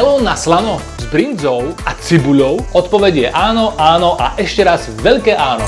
melón na slano s brinzou a cibuľou? Odpoveď je áno, áno a ešte raz veľké áno.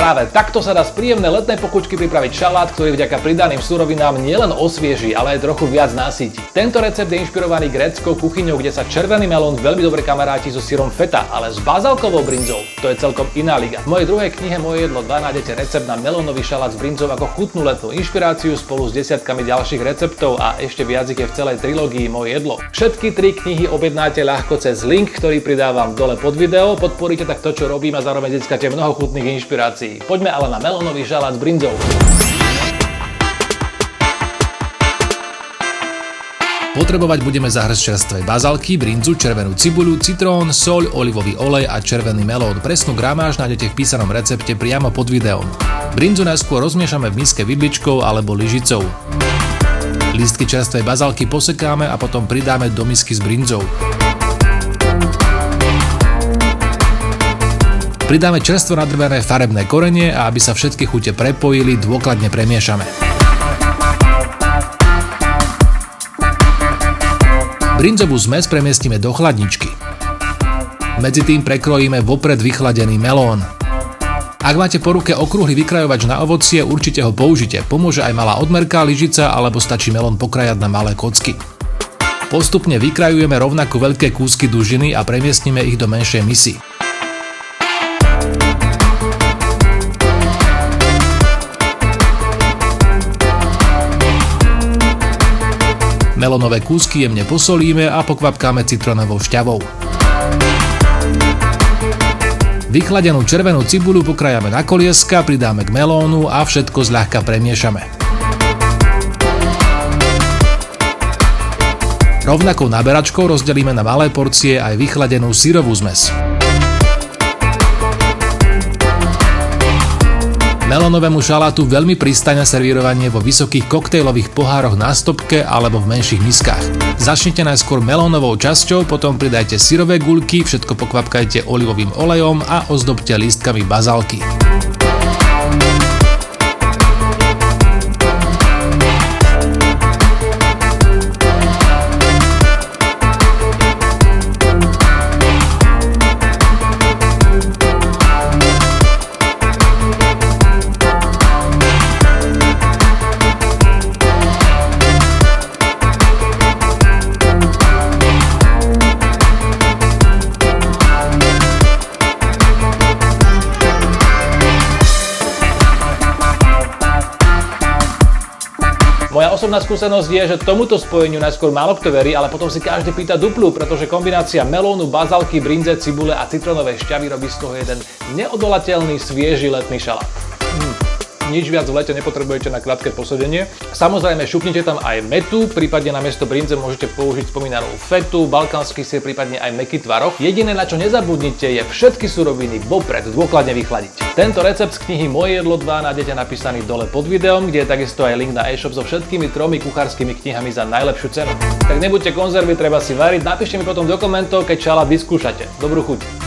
Práve takto sa dá z príjemnej letnej pochuťky pripraviť šalát, ktorý vďaka pridaným surovinám nielen osvieži, ale aj trochu viac nasýti. Tento recept je inšpirovaný gréckou kuchyňou, kde sa červený melón veľmi dobre kamaráti so syrom feta, ale s bazálkovou brinzou to je celkom iná liga. V mojej druhej knihe Moje jedlo 2 nájdete recept na melónový šalát s brinzou ako chutnú letnú inšpiráciu spolu s desiatkami ďalších receptov a ešte viac ich je v celej trilógii Moje jedlo. Všetky 3 knihy objednáte ľahko cez link, ktorý pridávam dole pod video. Podporíte tak to, čo robím a zároveň získate mnoho chutných inšpirácií. Poďme ale na melónový šalát s brinzou. Potrebovať budeme zahrst čerstvej bazálky, brinzu, červenú cibuľu, citrón, soľ, olivový olej a červený melón. Presnú gramáž nájdete v písanom recepte priamo pod videom. Brinzu najskôr rozmiešame v miske vidličkou alebo lyžicou. Lístky čerstvej bazálky posekáme a potom pridáme do misky s brinzou. Pridáme čerstvo nadrvené farebné korenie a aby sa všetky chute prepojili, dôkladne premiešame. Brinzovú zmes premiestnime do chladničky. Medzi tým prekrojíme vopred vychladený melón. Ak máte po ruke okrúhly vykrajovač na ovocie, určite ho použite. Pomôže aj malá odmerka, lyžica alebo stačí melón pokrajať na malé kocky. Postupne vykrajujeme rovnako veľké kúsky dužiny a premiestnime ich do menšej misy. Melónové kúsky jemne posolíme a pokvapkáme citrónovou šťavou. Vychladenú červenú cibuľu pokrájame na kolieska, pridáme k melónu a všetko zľahka premiešame. Rovnakou naberačkou rozdelíme na malé porcie aj vychladenú syrovú zmes. Melónovému šalátu veľmi pristane servírovanie vo vysokých koktejlových pohároch na stopke alebo v menších miskách. Začnite najskôr melónovou časťou, potom pridajte syrové guľky, všetko pokvapkajte olivovým olejom a ozdobte lístkami bazálky. Moja osobná skúsenosť je, že tomuto spojeniu najskôr málo kto verí, ale potom si každý pýta duplu, pretože kombinácia melónu, bazálky, brinze, cibule a citrónovej šťavy robí z toho jeden neodolateľný, svieži letný šalát. Nič viac v lete nepotrebujete na krátke posedenie. Samozrejme šupnite tam aj metu, prípadne namiesto brinze môžete použiť spomínanú fetu, balkánsky syr, prípadne aj mäkký tvaroh. Jediné, na čo nezabudnite, je všetky suroviny vopred dôkladne vychladiť. Tento recept z knihy Moje jedlo 2 nájdete napísaný dole pod videom, kde je takisto aj link na e-shop so všetkými 3 kuchárskymi knihami za najlepšiu cenu. Tak nebuďte konzervy, treba si variť, napíšte mi potom do komentov, keď šalát vyskúšate. Dobrú chuť.